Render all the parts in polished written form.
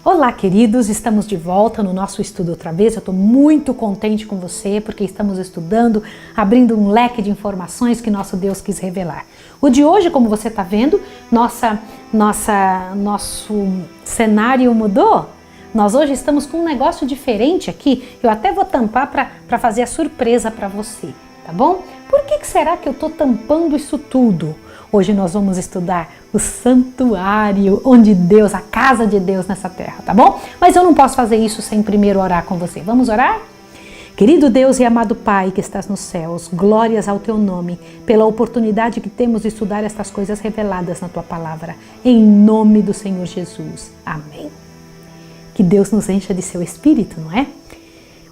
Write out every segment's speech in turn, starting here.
Olá, queridos, estamos de volta no nosso estudo outra vez. Eu estou muito contente com você porque estamos estudando, abrindo um leque de informações que nosso Deus quis revelar. O de hoje, como você está vendo, nosso cenário mudou. Nós hoje estamos com um negócio diferente aqui. Eu até vou tampar para fazer a surpresa para você, tá bom? Por que será que eu estou tampando isso tudo? Hoje nós vamos estudar o santuário onde Deus, a casa de Deus nessa terra, tá bom? Mas eu não posso fazer isso sem primeiro orar com você. Vamos orar? Querido Deus e amado Pai que estás nos céus, glórias ao teu nome, pela oportunidade que temos de estudar estas coisas reveladas na tua palavra. Em nome do Senhor Jesus. Amém. Que Deus nos encha de seu Espírito, não é?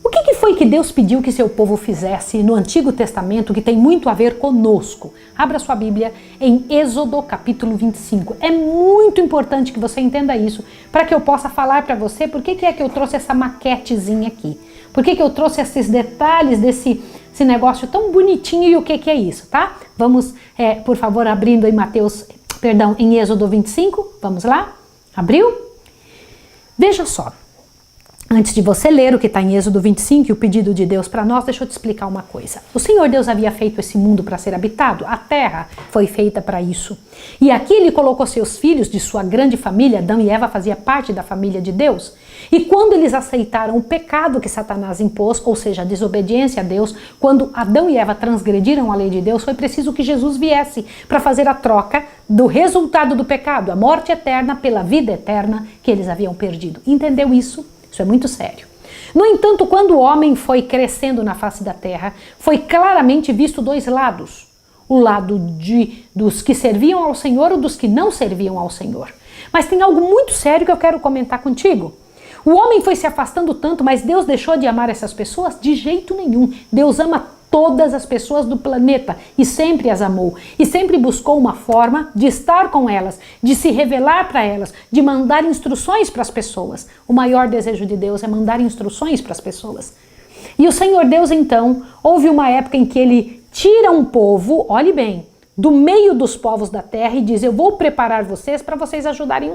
O que foi que Deus pediu que seu povo fizesse no Antigo Testamento que tem muito a ver conosco? Abra sua Bíblia em Êxodo capítulo 25. É muito importante que você entenda isso para que eu possa falar para você por que é que eu trouxe essa maquetezinha aqui. Por que eu trouxe esses detalhes desse negócio tão bonitinho e o que é isso, tá? Vamos, por favor, abrindo em Êxodo 25. Vamos lá? Abriu? Veja só. Antes de você ler o que está em Êxodo 25 e o pedido de Deus para nós, deixa eu te explicar uma coisa. O Senhor Deus havia feito esse mundo para ser habitado, a terra foi feita para isso. E aqui ele colocou seus filhos de sua grande família, Adão e Eva fazia parte da família de Deus. E quando eles aceitaram o pecado que Satanás impôs, ou seja, a desobediência a Deus, quando Adão e Eva transgrediram a lei de Deus, foi preciso que Jesus viesse para fazer a troca do resultado do pecado, a morte eterna pela vida eterna que eles haviam perdido. Entendeu isso? Isso é muito sério. No entanto, quando o homem foi crescendo na face da terra, foi claramente visto dois lados. O lado dos que serviam ao Senhor ou dos que não serviam ao Senhor. Mas tem algo muito sério que eu quero comentar contigo. O homem foi se afastando tanto, mas Deus deixou de amar essas pessoas? De jeito nenhum. Deus ama todas as pessoas do planeta e sempre as amou. E sempre buscou uma forma de estar com elas, de se revelar para elas, de mandar instruções para as pessoas. O maior desejo de Deus é mandar instruções para as pessoas. E o Senhor Deus, então, houve uma época em que ele tira um povo, olhe bem, do meio dos povos da terra e diz, eu vou preparar vocês para vocês ajudarem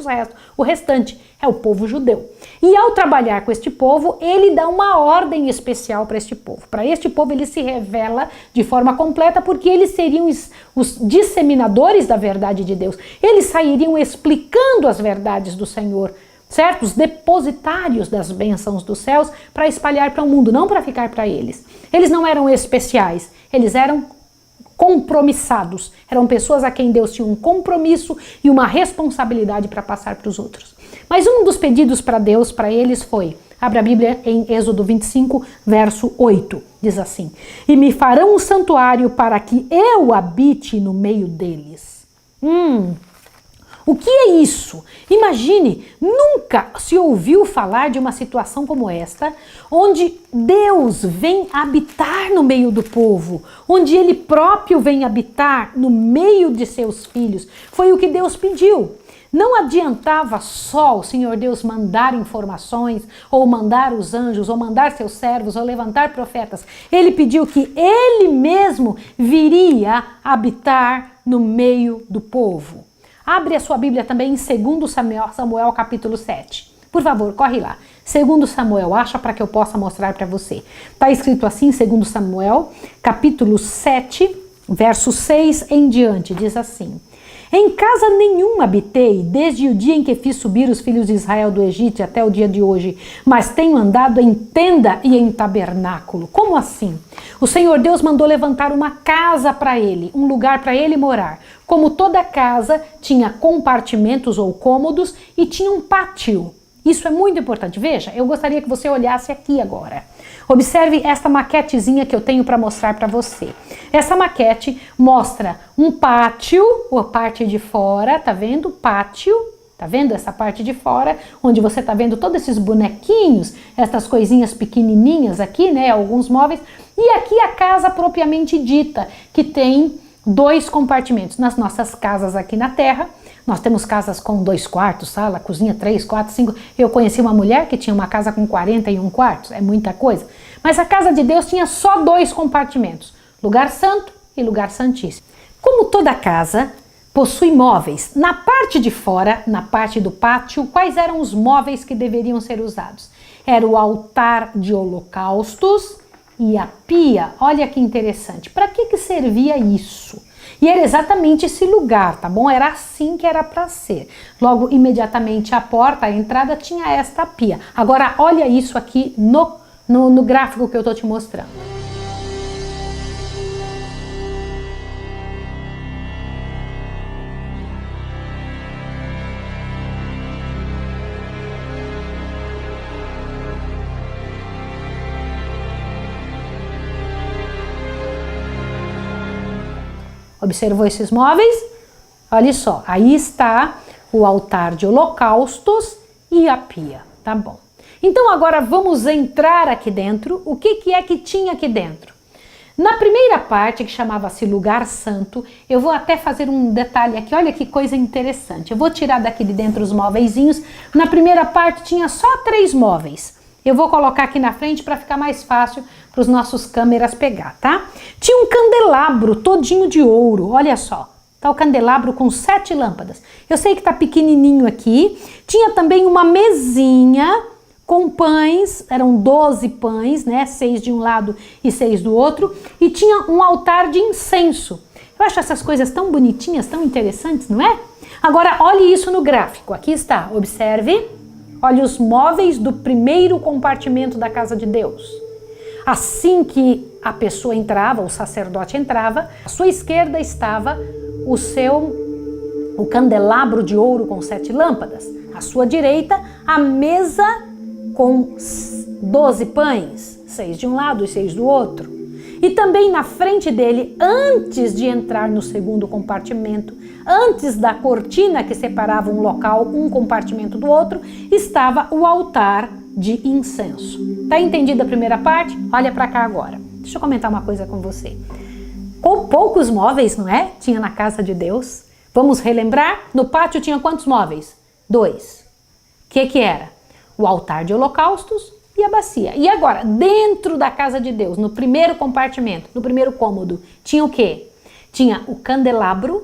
o restante, é o povo judeu. E ao trabalhar com este povo, ele dá uma ordem especial para este povo. Para este povo ele se revela de forma completa porque eles seriam os disseminadores da verdade de Deus. Eles sairiam explicando as verdades do Senhor, certo? Os depositários das bênçãos dos céus para espalhar para o mundo, não para ficar para eles. Eles não eram especiais, eles eram compromissados. Eram pessoas a quem Deus tinha um compromisso e uma responsabilidade para passar para os outros. Mas um dos pedidos para Deus, para eles foi, abra a Bíblia em Êxodo 25, verso 8, diz assim, e me farão um santuário para que eu habite no meio deles. O que é isso? Imagine, nunca se ouviu falar de uma situação como esta, onde Deus vem habitar no meio do povo, onde Ele próprio vem habitar no meio de seus filhos. Foi o que Deus pediu. Não adiantava só o Senhor Deus mandar informações, ou mandar os anjos, ou mandar seus servos, ou levantar profetas. Ele pediu que Ele mesmo viria habitar no meio do povo. Abre a sua Bíblia também em 2 Samuel capítulo 7. Por favor, corre lá. 2 Samuel, acha para que eu possa mostrar para você. Está escrito assim, 2 Samuel, capítulo 7, verso 6 em diante, diz assim. Em casa nenhuma habitei, desde o dia em que fiz subir os filhos de Israel do Egito até o dia de hoje, mas tenho andado em tenda e em tabernáculo. Como assim? O Senhor Deus mandou levantar uma casa para ele, um lugar para ele morar. Como toda casa tinha compartimentos ou cômodos e tinha um pátio. Isso é muito importante. Veja, eu gostaria que você olhasse aqui agora. Observe esta maquetezinha que eu tenho para mostrar para você. Essa maquete mostra um pátio, a parte de fora, tá vendo? Pátio, tá vendo essa parte de fora, onde você tá vendo todos esses bonequinhos, essas coisinhas pequenininhas aqui, né? Alguns móveis. E aqui a casa propriamente dita, que tem 2 compartimentos. Nas nossas casas aqui na Terra, nós temos casas com 2 quartos, sala, cozinha, 3, 4, 5. Eu conheci uma mulher que tinha uma casa com 41 quartos, é muita coisa. Mas a casa de Deus tinha só 2 compartimentos, lugar santo e lugar santíssimo. Como toda casa, possui móveis. Na parte de fora, na parte do pátio, quais eram os móveis que deveriam ser usados? Era o altar de holocaustos e a pia. Olha que interessante. Para que servia isso? E era exatamente esse lugar, tá bom? Era assim que era para ser. Logo, imediatamente à porta, a entrada, tinha esta pia. Agora, olha isso aqui no gráfico que eu tô te mostrando. Observou esses móveis? Olha só, aí está o altar de holocaustos e a pia, tá bom. Então agora vamos entrar aqui dentro. O que é que tinha aqui dentro? Na primeira parte, que chamava-se lugar santo, eu vou até fazer um detalhe aqui, olha que coisa interessante. Eu vou tirar daqui de dentro os móveizinhos. Na primeira parte tinha só 3 móveis. Eu vou colocar aqui na frente para ficar mais fácil para os nossos câmeras pegar, tá? Tinha um candelabro todinho de ouro, olha só. Tá o candelabro com 7 lâmpadas. Eu sei que tá pequenininho aqui. Tinha também uma mesinha com pães, eram 12 pães, né? 6 de um lado e 6 do outro. E tinha um altar de incenso. Eu acho essas coisas tão bonitinhas, tão interessantes, não é? Agora, olhe isso no gráfico. Aqui está, observe. Olha os móveis do primeiro compartimento da casa de Deus. Assim que a pessoa entrava, o sacerdote entrava, à sua esquerda estava o candelabro de ouro com 7 lâmpadas. À sua direita, a mesa com 12 pães, 6 de um lado e 6 do outro. E também na frente dele, antes de entrar no segundo compartimento, antes da cortina que separava um local, um compartimento do outro, estava o altar de incenso. Tá entendida a primeira parte? Olha para cá agora. Deixa eu comentar uma coisa com você. Com poucos móveis, não é? Tinha na casa de Deus. Vamos relembrar? No pátio tinha quantos móveis? 2. O que era? O altar de holocaustos e a bacia. E agora, dentro da casa de Deus, no primeiro compartimento, no primeiro cômodo, tinha o quê? Tinha o candelabro,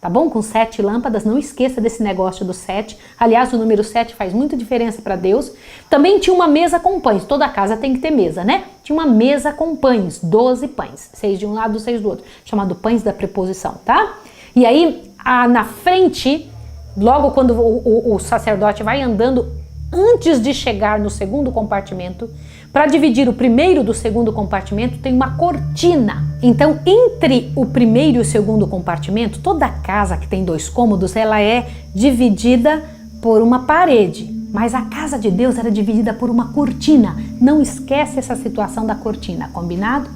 tá bom? Com 7 lâmpadas, não esqueça desse negócio do 7. Aliás, o número 7 faz muita diferença para Deus. Também tinha uma mesa com pães. Toda casa tem que ter mesa, né? Tinha uma mesa com pães, 12 pães. 6 de um lado, 6 do outro. Chamado pães da preposição, tá? E aí, na frente, logo quando o sacerdote vai andando, antes de chegar no segundo compartimento, para dividir o primeiro do segundo compartimento, tem uma cortina. Então, entre o primeiro e o segundo compartimento, toda casa que tem 2 cômodos, ela é dividida por uma parede. Mas a casa de Deus era dividida por uma cortina. Não esquece essa situação da cortina, combinado?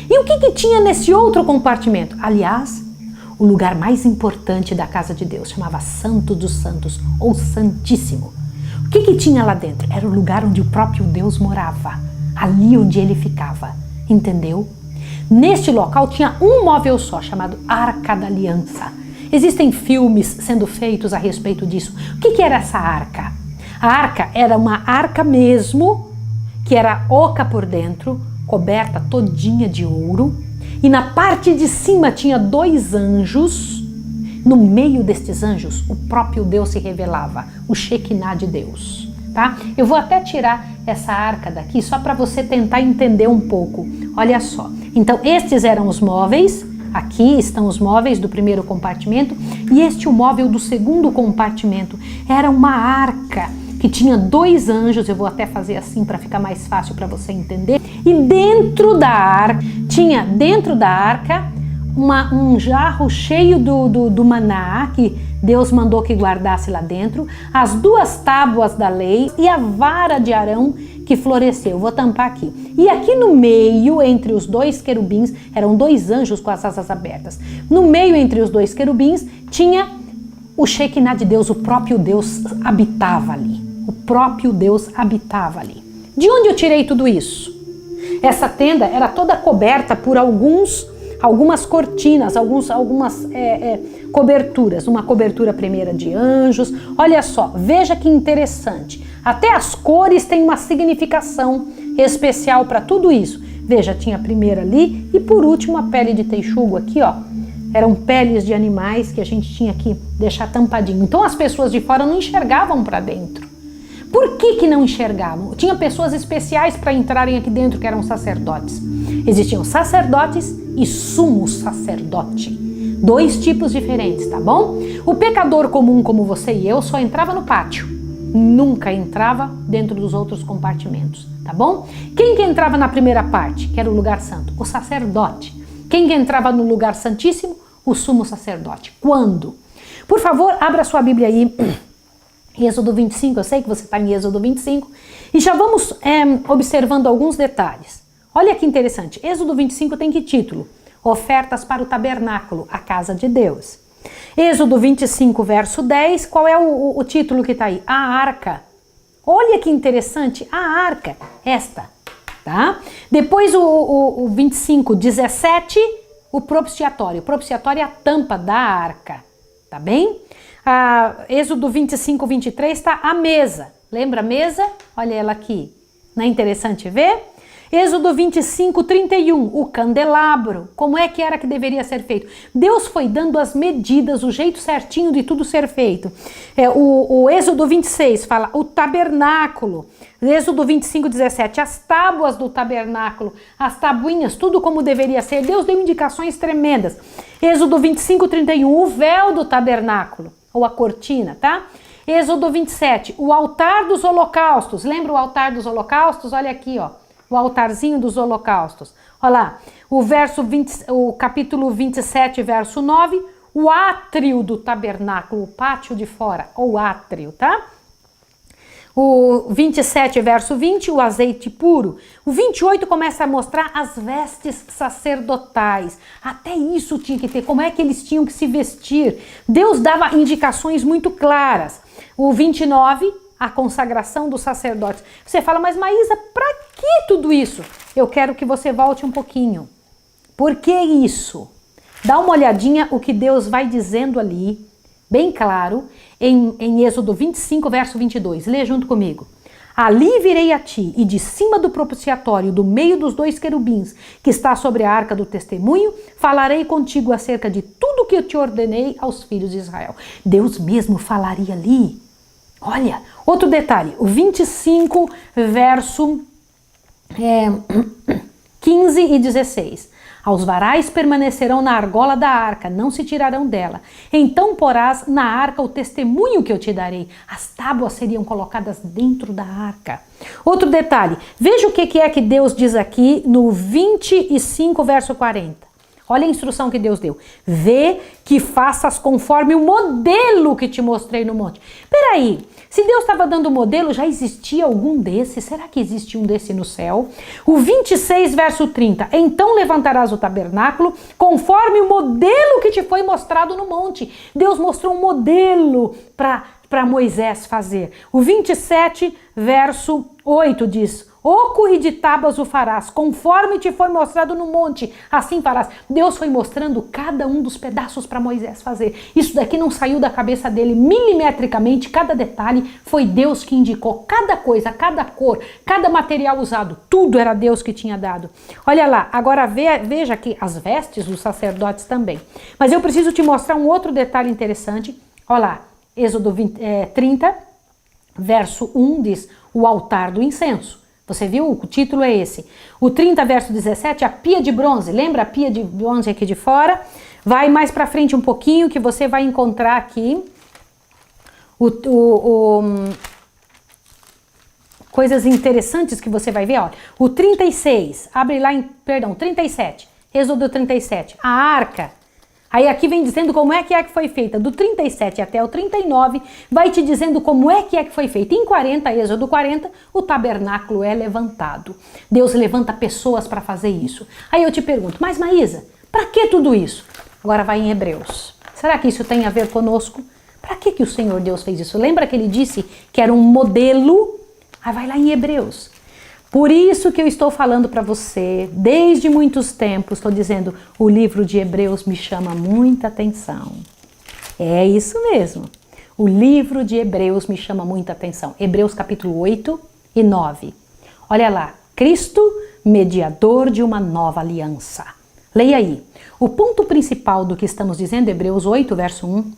E o que tinha nesse outro compartimento? Aliás, o lugar mais importante da casa de Deus, chamava Santo dos Santos, ou Santíssimo. O que tinha lá dentro? Era o lugar onde o próprio Deus morava, ali onde ele ficava, entendeu? Neste local tinha um móvel só, chamado Arca da Aliança. Existem filmes sendo feitos a respeito disso. O que era essa arca? A arca era uma arca mesmo, que era oca por dentro, coberta todinha de ouro, e na parte de cima tinha 2 anjos. No meio destes anjos, o próprio Deus se revelava, o Shekinah de Deus, tá? Eu vou até tirar essa arca daqui, só para você tentar entender um pouco. Olha só. Então, estes eram os móveis, aqui estão os móveis do primeiro compartimento, e este o móvel do segundo compartimento. Era uma arca que tinha 2 anjos, eu vou até fazer assim para ficar mais fácil para você entender. E dentro da arca, tinha dentro da arca um jarro cheio do maná, que Deus mandou que guardasse lá dentro, as 2 tábuas da lei e a vara de Arão que floresceu. Vou tampar aqui. E aqui no meio, entre os 2 querubins, eram 2 anjos com as asas abertas. No meio, entre os 2 querubins, tinha o Shekinah de Deus, o próprio Deus habitava ali. O próprio Deus habitava ali. De onde eu tirei tudo isso? Essa tenda era toda coberta por algumas cortinas, algumas coberturas. Uma cobertura primeira de anjos. Olha só, veja que interessante. Até as cores têm uma significação especial para tudo isso. Veja, tinha a primeira ali e por último a pele de texugo aqui, ó. eram peles de animais que a gente tinha que deixar tampadinho. Então as pessoas de fora não enxergavam para dentro. Por que não enxergavam? Tinha pessoas especiais para entrarem aqui dentro, que eram sacerdotes. Existiam sacerdotes e sumo sacerdote. 2 tipos diferentes, tá bom? O pecador comum como você e eu só entrava no pátio. Nunca entrava dentro dos outros compartimentos, tá bom? Quem que entrava na primeira parte, que era o lugar santo? O sacerdote. Quem que entrava no lugar santíssimo? O sumo sacerdote. Quando? Por favor, abra sua Bíblia aí. Êxodo 25, eu sei que você está em Êxodo 25, e já vamos observando alguns detalhes. Olha que interessante, Êxodo 25 tem que título? Ofertas para o tabernáculo, a casa de Deus. Êxodo 25, verso 10, qual é o título que está aí? A arca. Olha que interessante, a arca, esta, tá? Depois o 25, 17, o propiciatório. O propiciatório é a tampa da arca, tá bem? Êxodo 25, 23 está a mesa. Lembra a mesa? Olha ela aqui. Não é interessante ver? Êxodo 25, 31, o candelabro. Como é que era que deveria ser feito? Deus foi dando as medidas, o jeito certinho de tudo ser feito. O Êxodo 26 fala o tabernáculo. Êxodo 25, 17, as tábuas do tabernáculo, as tabuinhas, tudo como deveria ser. Deus deu indicações tremendas. Êxodo 25, 31, o véu do tabernáculo. Ou a cortina, tá? Êxodo 27, o altar dos holocaustos. Lembra o altar dos holocaustos? Olha aqui, ó, o altarzinho dos holocaustos. Olha lá, o capítulo 27, verso 9, o átrio do tabernáculo, o pátio de fora, ou átrio, tá? O 27, verso 20, o azeite puro. O 28 começa a mostrar as vestes sacerdotais. Até isso tinha que ter, como é que eles tinham que se vestir. Deus dava indicações muito claras. O 29, a consagração dos sacerdotes. Você fala, mas Maísa, para que tudo isso? Eu quero que você volte um pouquinho. Por que isso? Dá uma olhadinha o que Deus vai dizendo ali, bem claro, em Êxodo 25, verso 22. Lê junto comigo. Ali virei a ti, e de cima do propiciatório, do meio dos 2 querubins, que está sobre a arca do testemunho, falarei contigo acerca de tudo que eu te ordenei aos filhos de Israel. Deus mesmo falaria ali. Olha, outro detalhe, o 25, verso 15 e 16. Aos varais permanecerão na argola da arca, não se tirarão dela. Então porás na arca o testemunho que eu te darei. As tábuas seriam colocadas dentro da arca. Outro detalhe, veja o que é que Deus diz aqui no 25, verso 40. Olha a instrução que Deus deu. Vê que faças conforme o modelo que te mostrei no monte. Peraí, se Deus estava dando modelo, já existia algum desse? Será que existe um desse no céu? O 26, verso 30. Então levantarás o tabernáculo conforme o modelo que te foi mostrado no monte. Deus mostrou um modelo para Moisés fazer. O 27, verso 8 diz: oco e de tábuas o farás, conforme te foi mostrado no monte, assim farás. Deus foi mostrando cada um dos pedaços para Moisés fazer. Isso daqui não saiu da cabeça dele milimetricamente, cada detalhe foi Deus que indicou. Cada coisa, cada cor, cada material usado, tudo era Deus que tinha dado. Olha lá, agora veja aqui as vestes dos sacerdotes também. Mas eu preciso te mostrar um outro detalhe interessante. Olha lá, Êxodo 30, verso 1 diz, o altar do incenso. Você viu? O título é esse. O 30, verso 17, a pia de bronze. Lembra a pia de bronze aqui de fora? Vai mais para frente um pouquinho que você vai encontrar aqui coisas interessantes que você vai ver. Olha, o 36, abre lá 37, Êxodo 37, a arca. Aí aqui vem dizendo como é que foi feita, do 37 até o 39, vai te dizendo como é que foi feita. Em 40, Êxodo 40, o tabernáculo é levantado. Deus levanta pessoas para fazer isso. Aí eu te pergunto, mas Maísa, para que tudo isso? Agora vai em Hebreus. Será que isso tem a ver conosco? Para que o Senhor Deus fez isso? Lembra que ele disse que era um modelo? Aí vai lá em Hebreus. Por isso que eu estou falando para você, desde muitos tempos, estou dizendo, o livro de Hebreus me chama muita atenção. É isso mesmo, o livro de Hebreus me chama muita atenção. Hebreus capítulo 8 e 9. Olha lá, Cristo, mediador de uma nova aliança. Leia aí. O ponto principal do que estamos dizendo, Hebreus 8, verso 1,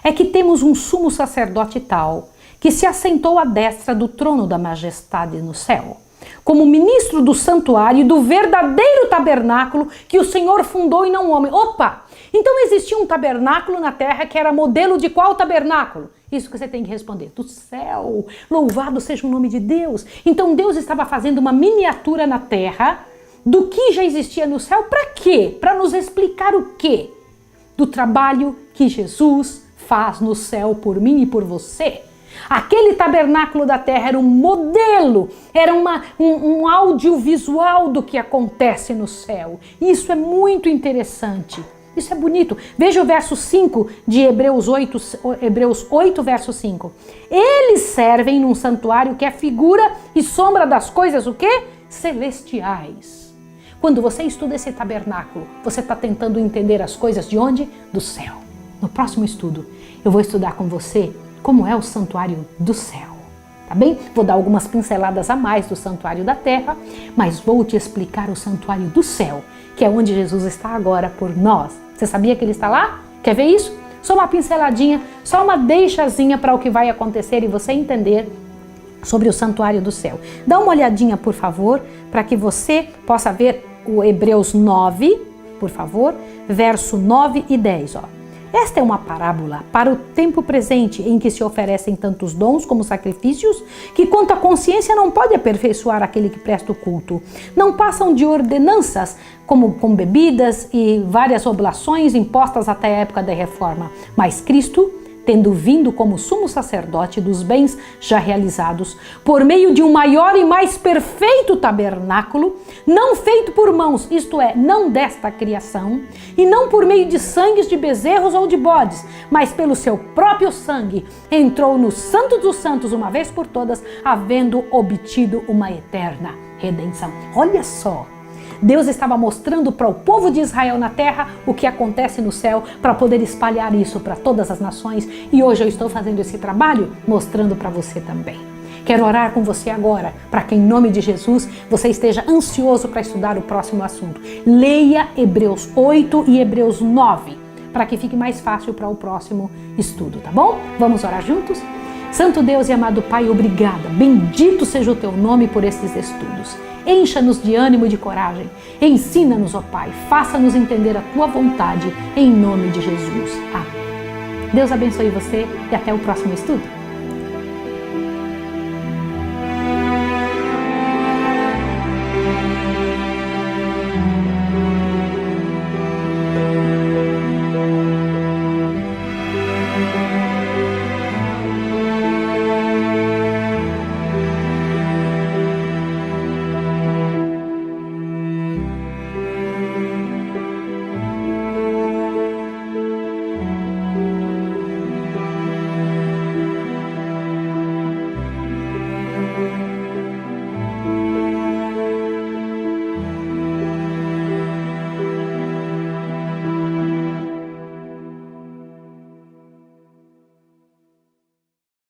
é que temos um sumo sacerdote tal que se assentou à destra do trono da majestade no céu, como ministro do santuário e do verdadeiro tabernáculo que o Senhor fundou e não o homem. Opa! Então existia um tabernáculo na terra que era modelo de qual tabernáculo? Isso que você tem que responder. Do céu. Louvado seja o nome de Deus. Então Deus estava fazendo uma miniatura na terra do que já existia no céu. Para quê? Para nos explicar o quê? Do trabalho que Jesus faz no céu por mim e por você. Aquele tabernáculo da terra era um modelo, era um audiovisual do que acontece no céu. Isso é muito interessante. Isso é bonito. Veja o verso 5 de Hebreus 8, verso 5. Eles servem num santuário que é figura e sombra das coisas, o quê? Celestiais. Quando você estuda esse tabernáculo, você está tentando entender as coisas de onde? Do céu. No próximo estudo, eu vou estudar com você como é o santuário do céu. Tá bem? Vou dar algumas pinceladas a mais do santuário da terra, mas vou te explicar o santuário do céu, que é onde Jesus está agora por nós. Você sabia que ele está lá? Quer ver isso? Só uma pinceladinha, só uma deixazinha para o que vai acontecer e você entender sobre o santuário do céu. Dá uma olhadinha, por favor, para que você possa ver o Hebreus 9, por favor, verso 9 e 10, ó. Esta é uma parábola para o tempo presente em que se oferecem tantos dons como sacrifícios, que quanto à consciência não pode aperfeiçoar aquele que presta o culto. Não passam de ordenanças, como com bebidas e várias oblações impostas até a época da reforma. Mas Cristo, tendo vindo como sumo sacerdote dos bens já realizados, por meio de um maior e mais perfeito tabernáculo, não feito por mãos, isto é, não desta criação, e não por meio de sangues de bezerros ou de bodes, mas pelo seu próprio sangue, entrou no Santo dos Santos uma vez por todas, havendo obtido uma eterna redenção. Olha só! Deus estava mostrando para o povo de Israel na terra o que acontece no céu para poder espalhar isso para todas as nações. E hoje eu estou fazendo esse trabalho mostrando para você também. Quero orar com você agora para que em nome de Jesus você esteja ansioso para estudar o próximo assunto. Leia Hebreus 8 e Hebreus 9 para que fique mais fácil para o próximo estudo, tá bom? Vamos orar juntos? Santo Deus e amado Pai, obrigada. Bendito seja o teu nome por esses estudos. Encha-nos de ânimo e de coragem. Ensina-nos, ó Pai. Faça-nos entender a tua vontade. Em nome de Jesus. Amém. Deus abençoe você e até o próximo estudo.